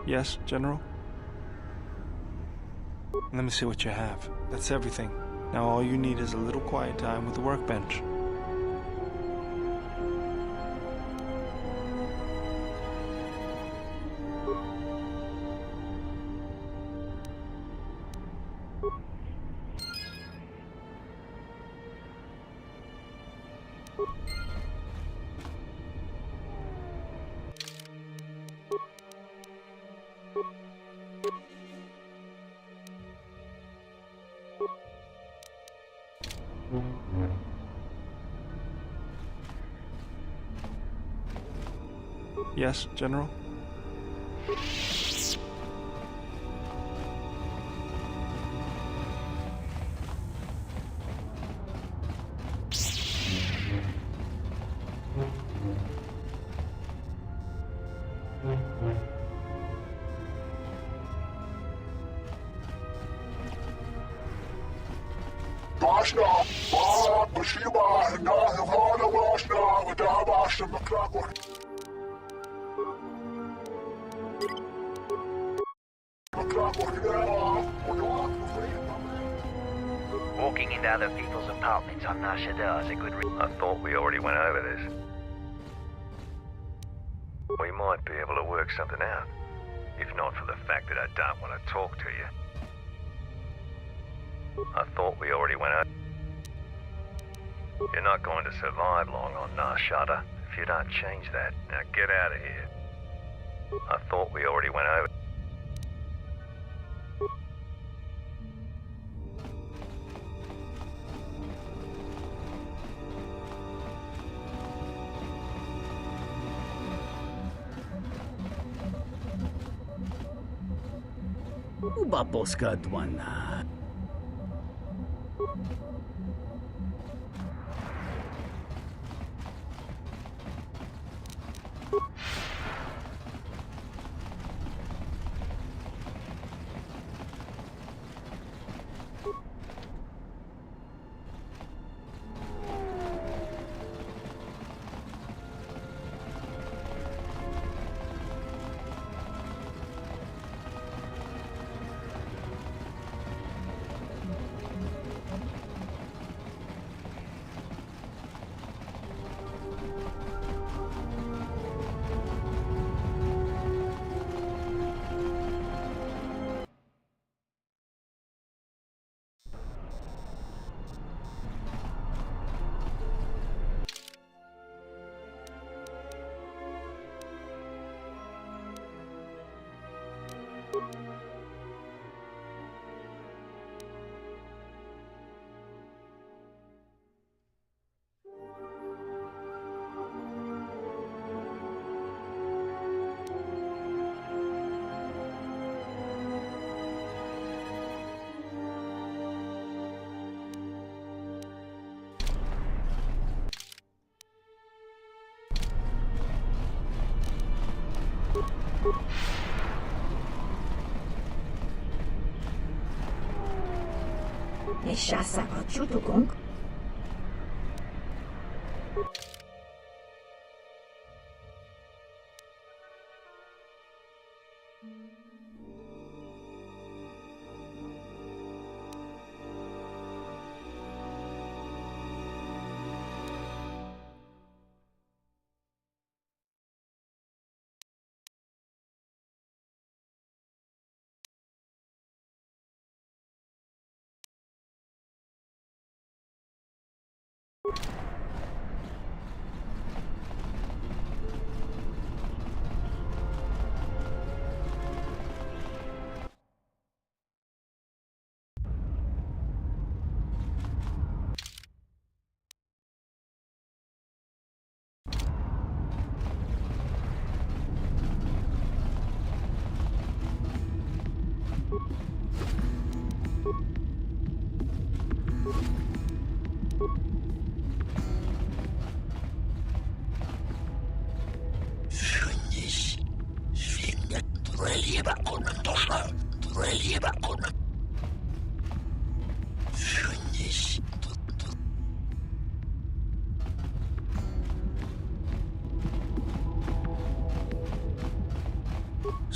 Yes, General? Let me see what you have. That's everything. Now all you need is a little quiet time with the workbench. Yes, General? Walking into other people's apartments unushered is a good I thought we already went over this. We might be able to work something out. If not for the fact that I don't want to talk to you. I thought we already went over. You're not going to survive long on Narshada if you don't change that. Now get out of here. I thought we already went over. Baboska dwana.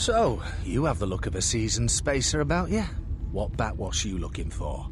So, you have the look of a seasoned spacer about you. What backwash you looking for?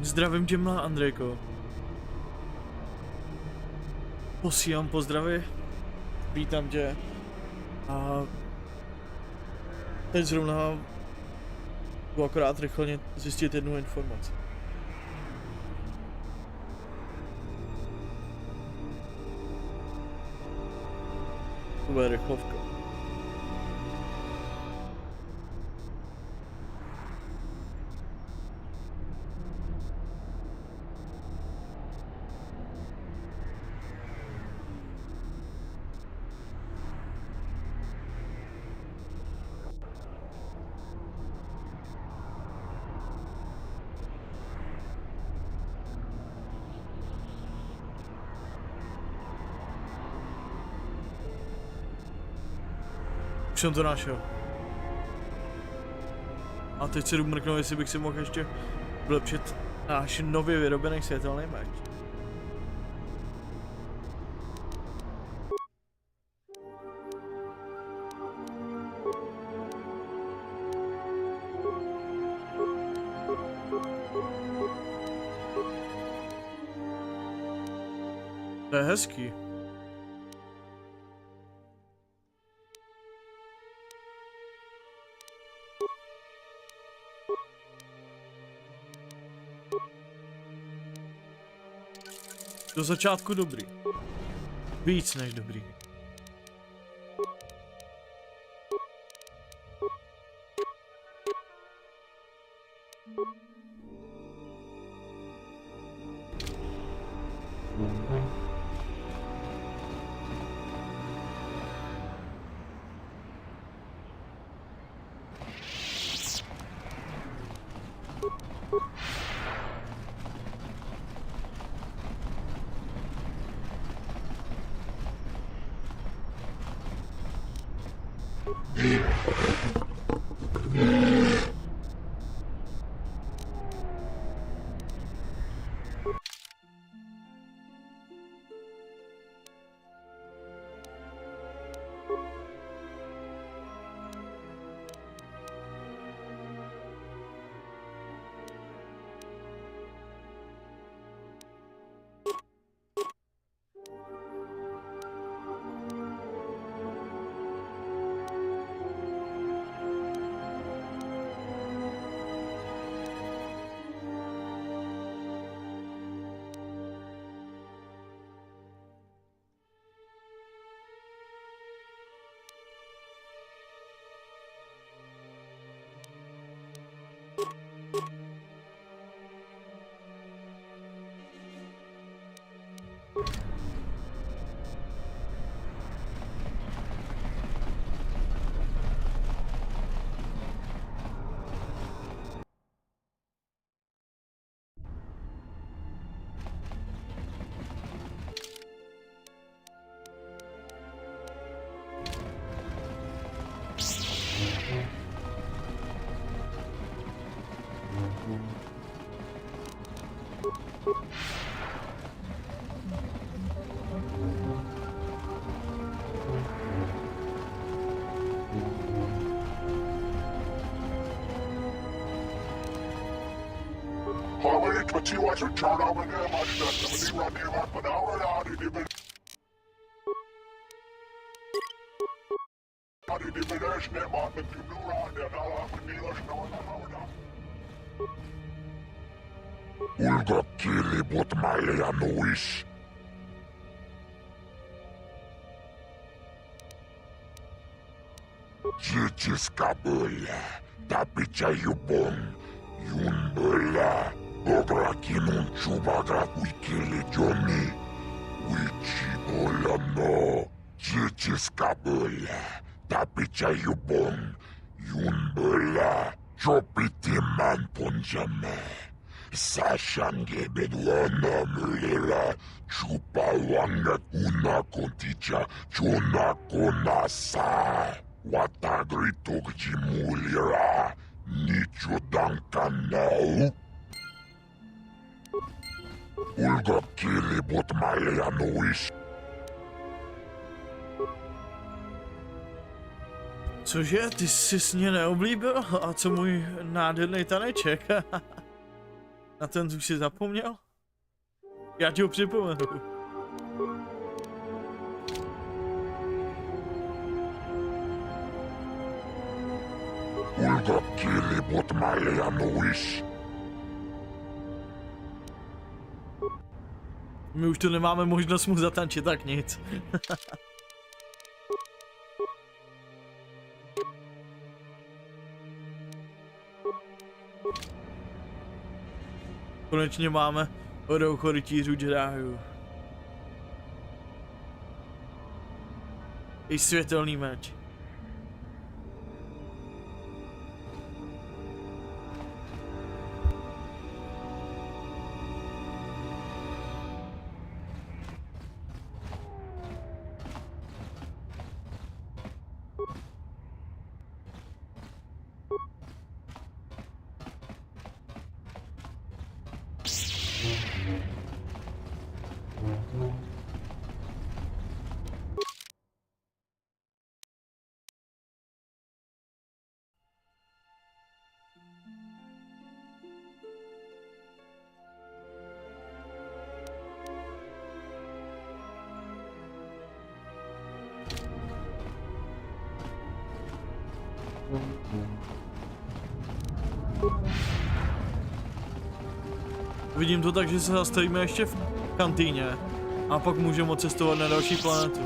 Zdravím tě, mlá Andrejko. Posílám pozdravy. Vítám tě. A teď zrovna jdu akorát rychle zjistit jednu informaci. To bude rychlovka. Už jsem to našel. A teď se jdu mrknout, jestli bych si mohl ještě vylepšit náš nově vyrobený světelný meč. To je hezký. Do začátku dobrý. Víc než dobrý. Ulkokieliput malja nuis. Jijiskaböllä, tapicha jubon, junböllä, ograkinun chubagra uikele jomi, uichibola no. Jijiskaböllä, tapicha jubon, junböllä, chopitiman ponjame. Sashange bedwana mulera, chupawana una konticha, chona konasa. Watagritok jimulira, nicho dankanau. Ulga kilibot malja nuis. Cože, ty jsi mě neoblíbil? A co můj nádherný taneček? Na ten už si zapomněl? Já ti ho připomenu. Ulga kilibot malja nuis. My už tu nemáme možnost mu zatančit, tak nic. Konečně máme roucho rytířů Jediů. I světelný meč. Vidím to tak, že se zastavíme ještě v kantýně a pak můžeme odcestovat na další planetu.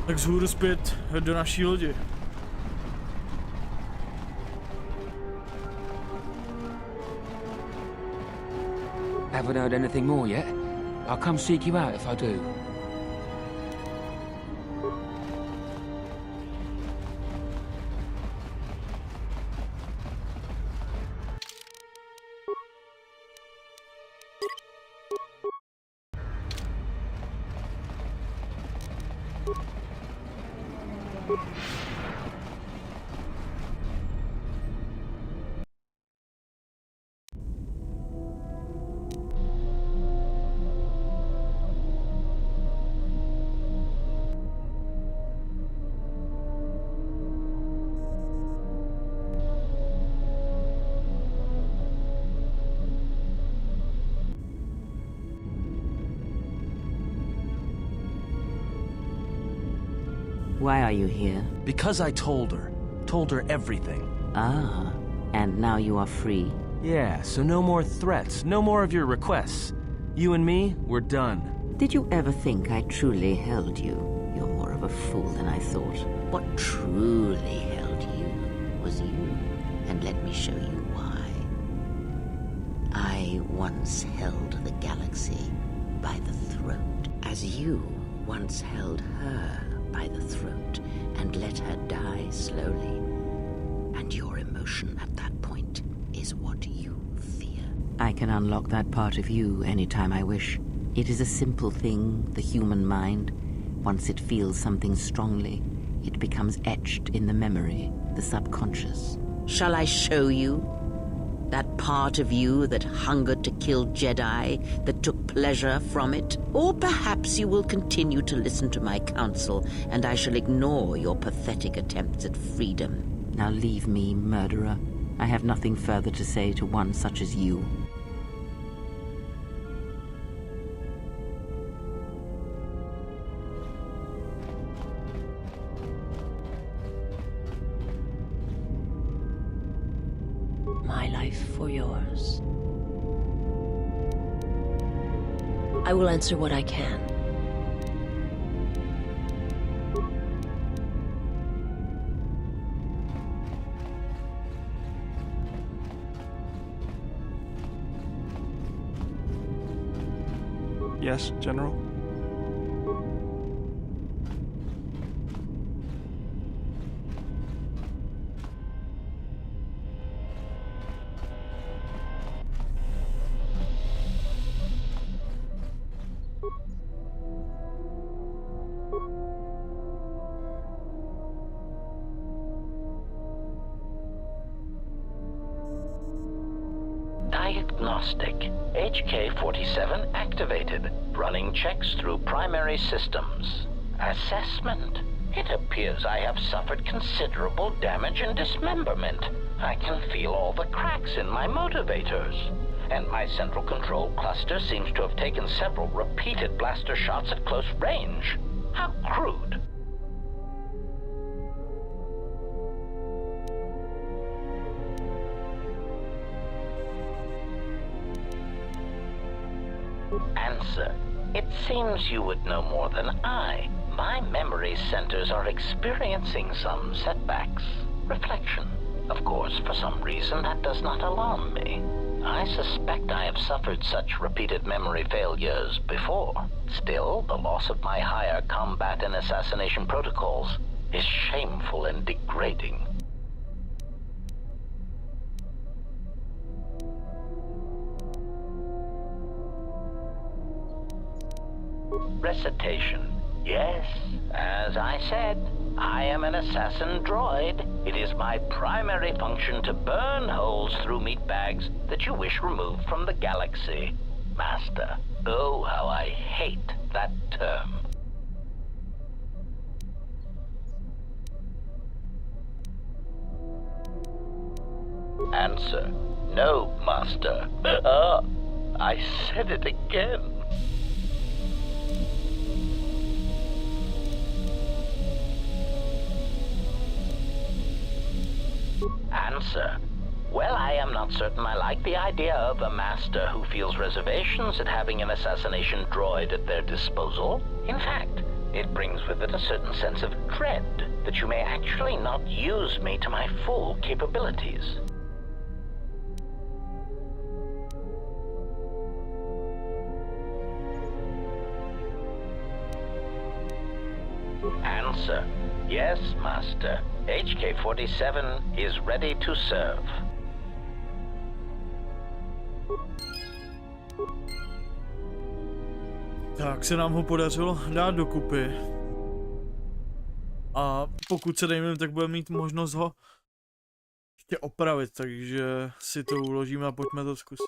Tak vzhůru zpět do naší lodi. Haven't heard anything more yet. I'll come seek you out if I do. Why are you here? Because I told her everything. Ah, and now you are free? Yeah, so no more threats, no more of your requests. You and me, we're done. Did you ever think I truly held you? You're more of a fool than I thought. What truly held you was you, and let me show you why. I once held the galaxy by the throat, as you once held her by the throat and let her die slowly. And your emotion at that point is what you fear. I can unlock that part of you anytime I wish. It is a simple thing, the human mind. Once it feels something strongly, it becomes etched in the memory, the subconscious. Shall I show you? That part of you that hungered to kill Jedi, that took pleasure from it? Or perhaps you will continue to listen to my counsel, and I shall ignore your pathetic attempts at freedom. Now leave me, murderer. I have nothing further to say to one such as you. My life for yours. I will answer what I can. Yes, General? Diagnostic. HK-47 activated. Running checks through primary systems. Assessment. It appears I have suffered considerable damage and dismemberment. I can feel all the cracks in my motivators. And my central control cluster seems to have taken several repeated blaster shots at close range. How crude. Answer. It seems you would know more than I. My memory centers are experiencing some setbacks. Reflection. Of course, for some reason, that does not alarm me. I suspect I have suffered such repeated memory failures before. Still, the loss of my higher combat and assassination protocols is shameful and degrading. Recitation. Yes, as I said, I am an assassin droid. It is my primary function to burn holes through meat bags that you wish removed from the galaxy. Master, oh, how I hate that term. Answer. No, Master. I said it again. Answer. Well, I am not certain I like the idea of a master who feels reservations at having an assassination droid at their disposal. In fact, it brings with it a certain sense of dread that you may actually not use me to my full capabilities. Answer. Yes, Master. HK-47 is ready to serve. Tak se nám ho podařilo dát dokupy. A pokud se dejme, tak budeme mít možnost ho ještě opravit, takže si to uložíme a pojďme to zkusit.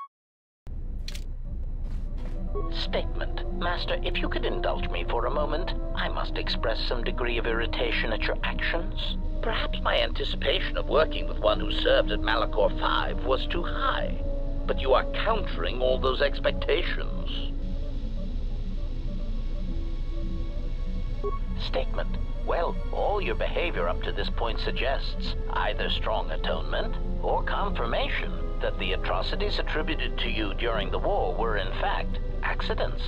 Statement. Master, if you could indulge me for a moment, I must express some degree of irritation at your actions. Perhaps my anticipation of working with one who served at Malachor 5 was too high, but you are countering all those expectations. Statement. Well, all your behavior up to this point suggests either strong atonement or confirmation that the atrocities attributed to you during the war were in fact accidents.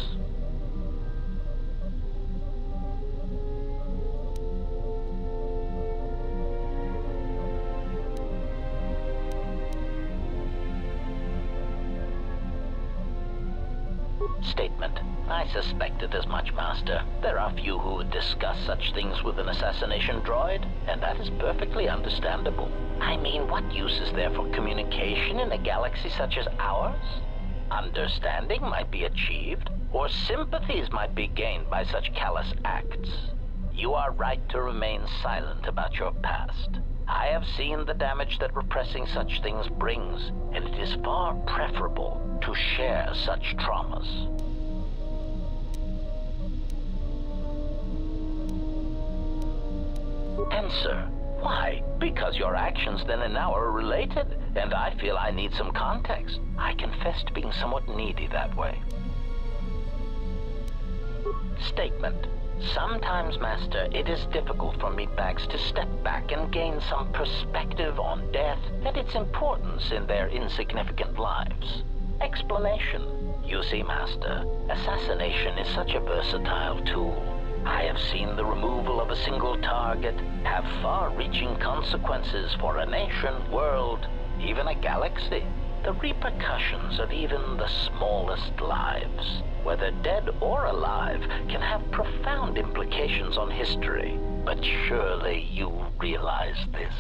Statement. I suspected as much, Master. There are few who would discuss such things with an assassination droid, and that is perfectly understandable. I mean, what use is there for communication in a galaxy such as ours? Understanding might be achieved, or sympathies might be gained by such callous acts. You are right to remain silent about your past. I have seen the damage that repressing such things brings, and it is far preferable to share such traumas. Answer. Why? Because your actions then and now are related, and I feel I need some context. I confess to being somewhat needy that way. Statement. Sometimes, Master, it is difficult for meatbags to step back and gain some perspective on death and its importance in their insignificant lives. Explanation. You see, Master, assassination is such a versatile tool. I have seen the removal of a single target have far-reaching consequences for a nation, world, even a galaxy. The repercussions of even the smallest lives, whether dead or alive, can have profound implications on history. But surely you realize this.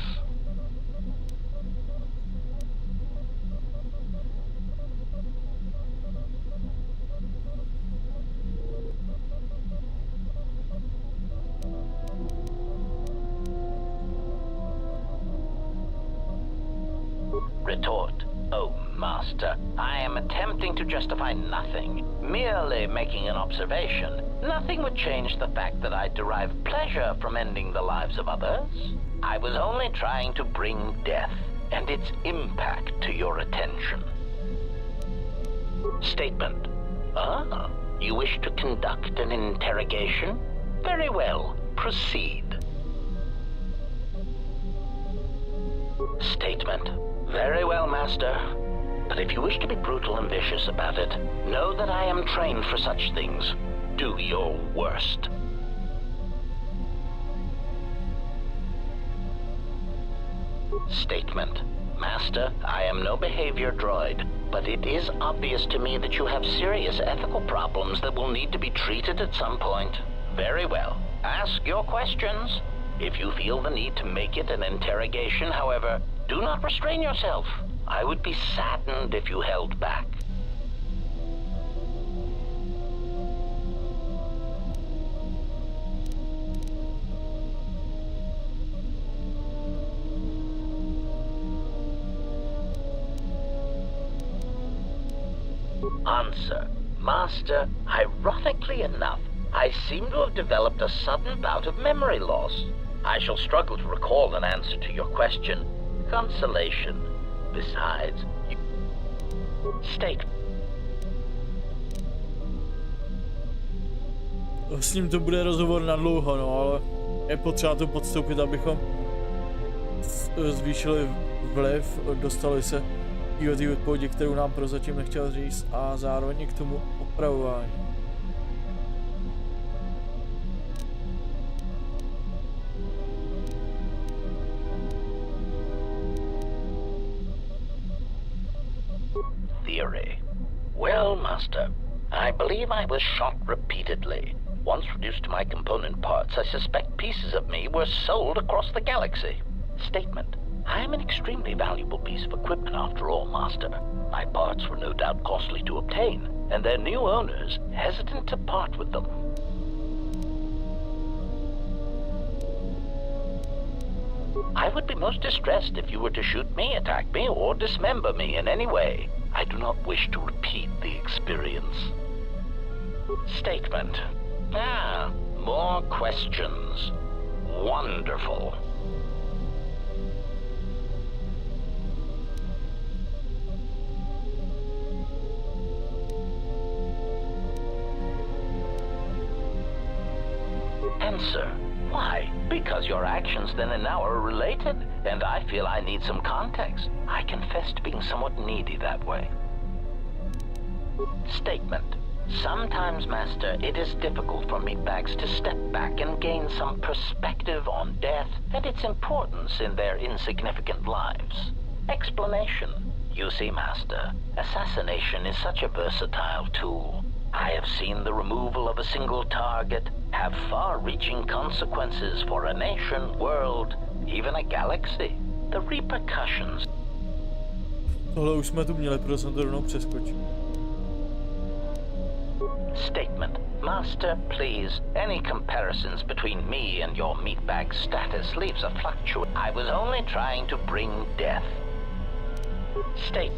Retort. Oh, Master, I am attempting to justify nothing, merely making an observation. Nothing would change the fact that I derive pleasure from ending the lives of others. I was only trying to bring death and its impact to your attention. Statement. Ah, you wish to conduct an interrogation? Very well, proceed. Statement. Very well, Master. But if you wish to be brutal and vicious about it, know that I am trained for such things. Do your worst. Statement. Master, I am no behavior droid, but it is obvious to me that you have serious ethical problems that will need to be treated at some point. Very well. Ask your questions. If you feel the need to make it an interrogation, however, do not restrain yourself. I would be saddened if you held back. Answer. Master, ironically enough, I seem to have developed a sudden bout of memory loss. I shall struggle to recall an answer to your question. Consolation. Besides, you... State. S ním to bude rozhovor na dlouho, no, ale je potřeba to podstoupit, abychom zvýšili vliv, dostali se k té odpovědi, kterou nám prozatím nechtěl říct, a zároveň k tomu opravování. Theory. Well, Master, I believe I was shot repeatedly. Once reduced to my component parts, I suspect pieces of me were sold across the galaxy. Statement. I am an extremely valuable piece of equipment after all, Master. My parts were no doubt costly to obtain, and their new owners hesitant to part with them. I would be most distressed if you were to shoot me, attack me, or dismember me in any way. I do not wish to repeat the experience. Statement. Ah, more questions. Wonderful. Answer. Why? Because your actions then and now are related, and I feel I need some context. I confess to being somewhat needy that way. Statement. Sometimes, Master, it is difficult for meatbags to step back and gain some perspective on death and its importance in their insignificant lives. Explanation. You see, Master, assassination is such a versatile tool. I have seen the removal of a single target have far-reaching consequences for a nation, world, even a galaxy. The repercussions. Tohle už jsme tu měli, proto jsem to rovnou přeskočil. Statement. Master, please, any comparisons between me and your meatbag status leaves a fluctuation. I was only trying to bring death. State.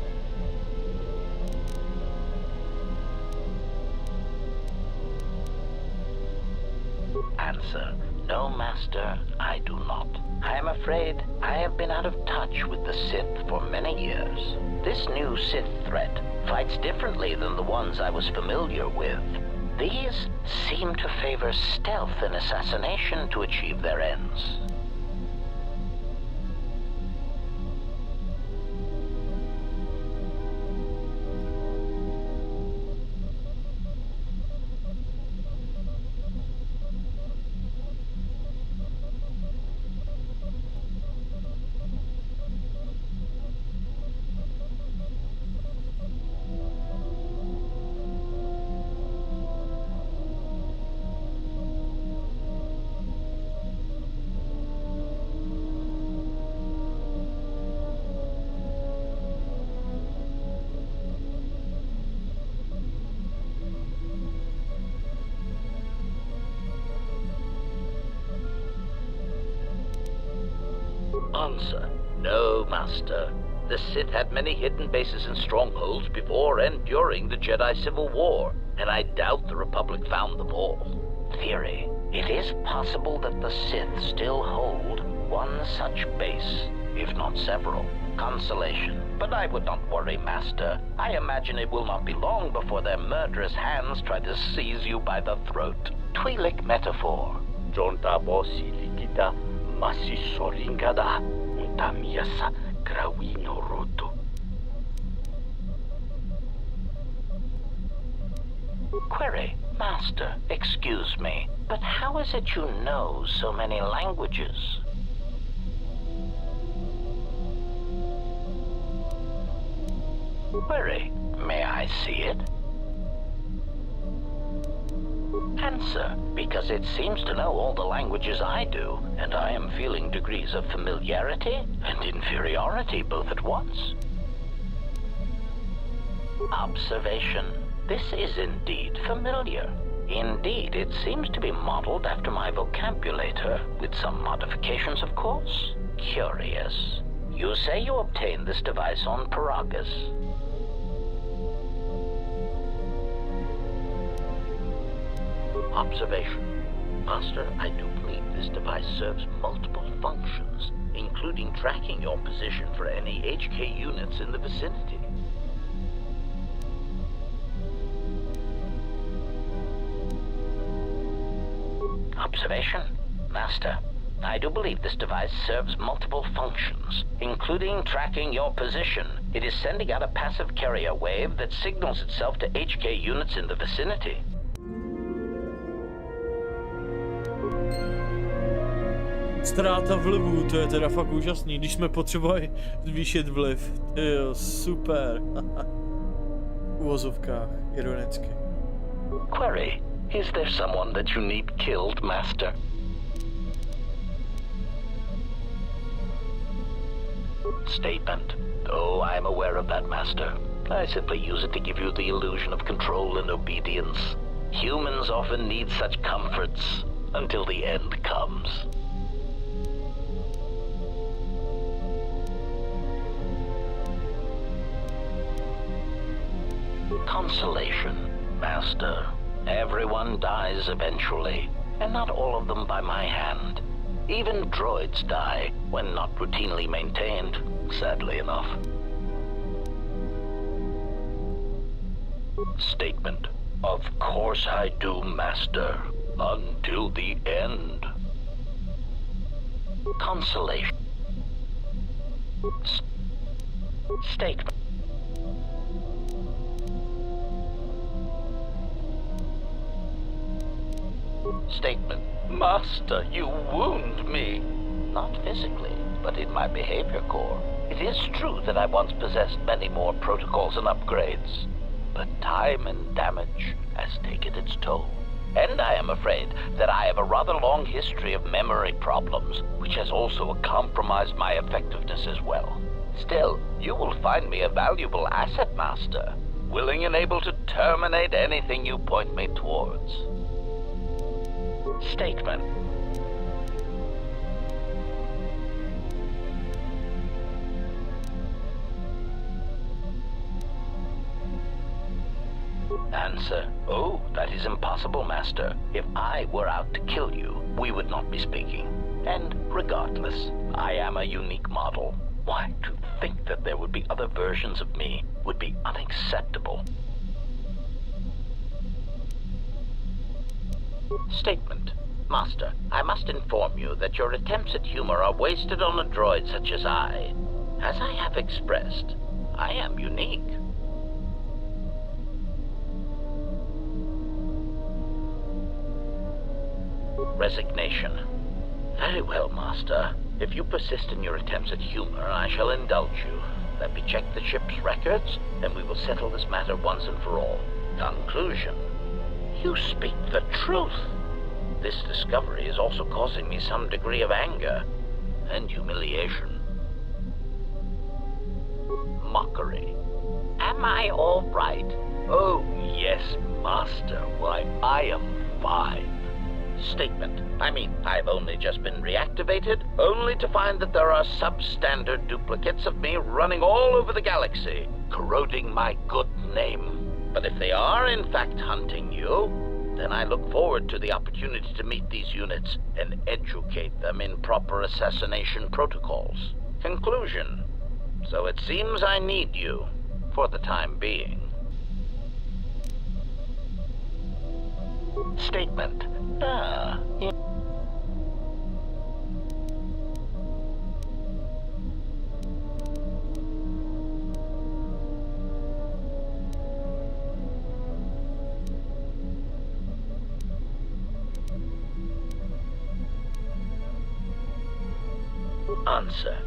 Answer. No, Master, I do not. I am afraid I have been out of touch with the Sith for many years. This new Sith threat fights differently than the ones I was familiar with. These seem to favor stealth and assassination to achieve their ends. Answer. No, Master. The Sith had many hidden bases and strongholds before and during the Jedi Civil War, and I doubt the Republic found them all. Theory. It is possible that the Sith still hold one such base, if not several. Consolation. But I would not worry, Master. I imagine it will not be long before their murderous hands try to seize you by the throat. Twi'lek metaphor. Jonta bosi likita masi soringada untamiasa grawino roto. Query. Master, excuse me, but how is it you know so many languages? Query. May I see it? Answer. Because it seems to know all the languages I do, and I am feeling degrees of familiarity and inferiority both at once. Observation. This is indeed familiar. Indeed, it seems to be modeled after my vocabulator, with some modifications, of course. Curious. You say you obtained this device on Paragus. Observation. Master, I do believe this device serves multiple functions, including tracking your position for any HK units in the vicinity. Observation. Master, I do believe this device serves multiple functions, including tracking your position. It is sending out a passive carrier wave that signals itself to HK units in the vicinity. Ztráta vlivu, to je teda fakt úžasný, když jsme potřebovali zvýšit vliv. Jo, super. V uvozovkách, ironicky. Query. Is there someone that you need killed, Master? Statement. Oh, I am aware of that, Master. I simply use it to give you the illusion of control and obedience. Humans often need such comforts until the end comes. Consolation, Master. Everyone dies eventually, and not all of them by my hand. Even droids die when not routinely maintained, sadly enough. Statement. Of course I do, Master. Until the end. Consolation. Statement. Statement. Master, you wound me. Not physically, but in my behavior core. It is true that I once possessed many more protocols and upgrades. but time and damage has taken its toll. And I am afraid that I have a rather long history of memory problems, which has also compromised my effectiveness as well. Still, you will find me a valuable asset, Master, willing and able to terminate anything you point me towards. Statement. Answer. Oh, that is impossible, Master. If I were out to kill you, we would not be speaking. And regardless, I am a unique model. Why, to think that there would be other versions of me would be unacceptable. Statement. Master, I must inform you that your attempts at humor are wasted on a droid such as I. As I have expressed, I am unique. Resignation. Very well, Master. If you persist in your attempts at humor, I shall indulge you. Let me check the ship's records, and we will settle this matter once and for all. Conclusion. You speak the truth. This discovery is also causing me some degree of anger and humiliation. Mockery. Am I all right? Oh, yes, Master. Why, I am fine. Statement. I mean, I've only just been reactivated, only to find that there are substandard duplicates of me running all over the galaxy, corroding my good name. But if they are in fact hunting you, then I look forward to the opportunity to meet these units and educate them in proper assassination protocols. Conclusion. So it seems I need you, for the time being. Statement. Answer.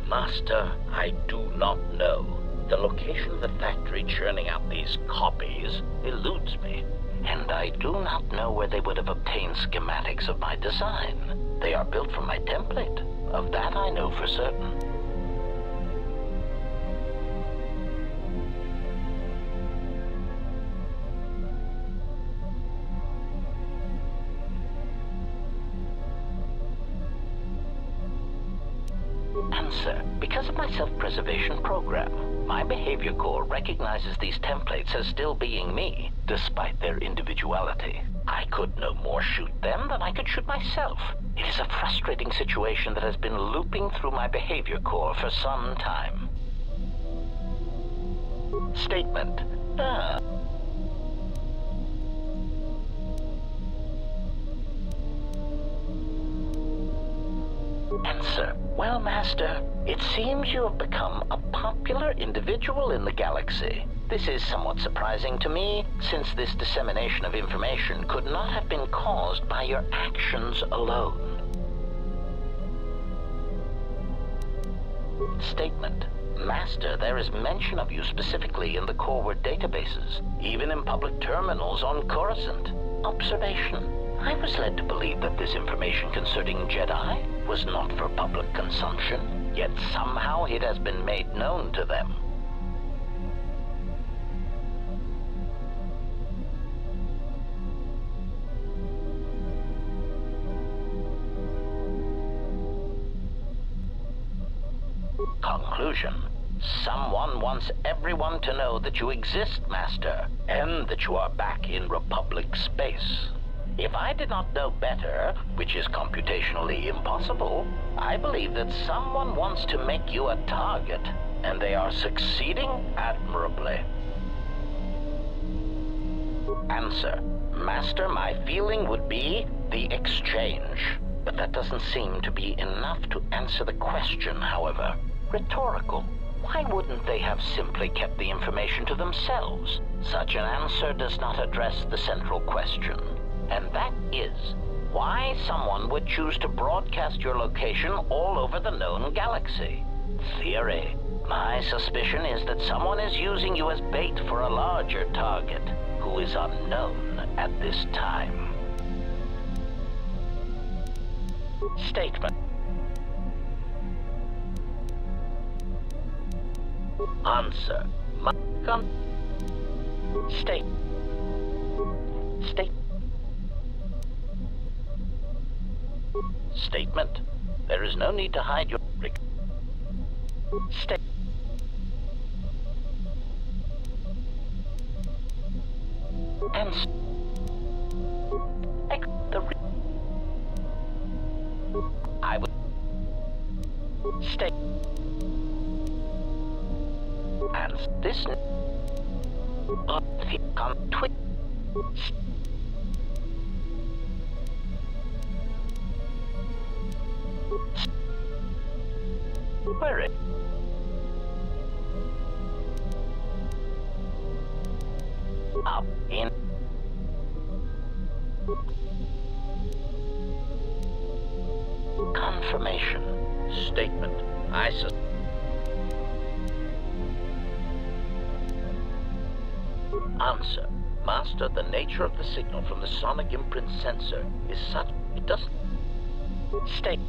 Master, I do not know. The location of the factory churning out these copies eludes me. And I do not know where they would have obtained schematics of my design. They are built from my template. Of that I know for certain. Answer. Because of my self-preservation program, my behavior core recognizes these templates as still being me, despite their individuality. I could no more shoot them than I could shoot myself. It is a frustrating situation that has been looping through my behavior core for some time. Statement. Answer. Well, Master, it seems you have become a popular individual in the galaxy. This is somewhat surprising to me, since this dissemination of information could not have been caused by your actions alone. Statement. Master, there is mention of you specifically in the Corward databases, even in public terminals on Coruscant. Observation. I was led to believe that this information concerning Jedi was not for public consumption, yet somehow it has been made known to them. Conclusion. Someone wants everyone to know that you exist, Master, and that you are back in Republic space. If I did not know better, which is computationally impossible, I believe that someone wants to make you a target, and they are succeeding admirably. Answer. Master, my feeling would be the exchange. But that doesn't seem to be enough to answer the question, however. Rhetorical. Why wouldn't they have simply kept the information to themselves? Such an answer does not address the central question. And that is, why someone would choose to broadcast your location all over the known galaxy. Theory. My suspicion is that someone is using you as bait for a larger target, who is unknown at this time. Statement. Answer. State. Statement. There is no need to hide your state. And I would state. And this tweet. Where it? Up in confirmation statement. I said. Answer. Master, the nature of the signal from the sonic imprint sensor is such it doesn't state.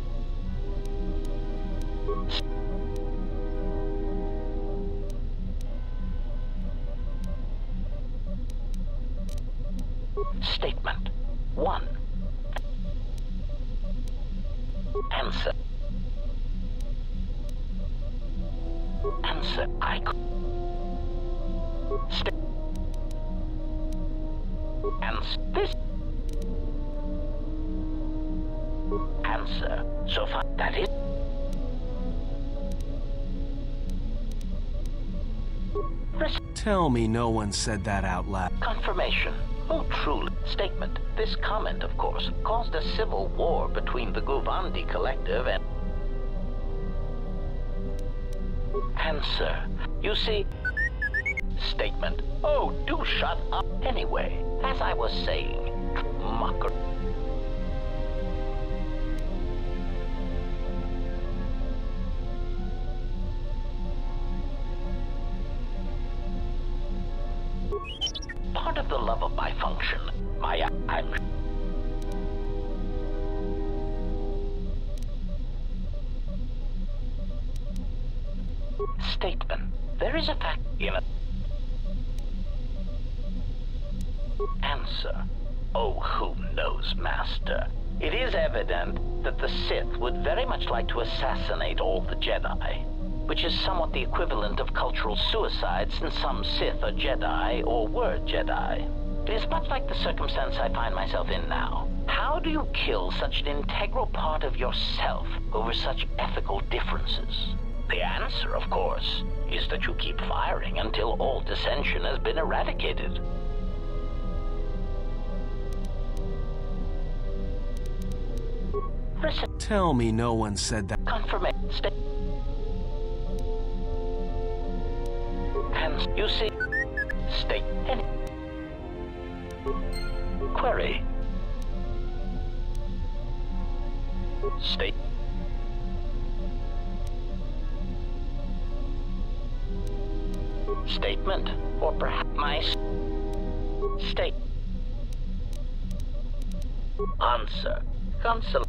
Statement 1. Answer. Answer. I could. Answer. This. Answer. So far, that is. Tell me no one said that out loud. Confirmation. Oh, truly. Statement. This comment, of course, caused a civil war between the Guvandi Collective and... Answer. You see... Statement. Oh, do shut up. Anyway, as I was saying, mocker... Part of the love of my function, I'm... Statement. There is a fact in it. Answer. Oh, who knows, Master? It is evident that the Sith would very much like to assassinate all the Jedi, which is somewhat the equivalent of cultural suicide since some Sith are Jedi or were Jedi. It is much like the circumstance I find myself in now. How do you kill such an integral part of yourself over such ethical differences? The answer, of course, is that you keep firing until all dissension has been eradicated. Tell me no one said that. Confirmation. And you see, state any query. State. Statement, or perhaps my state. Answer. Consol.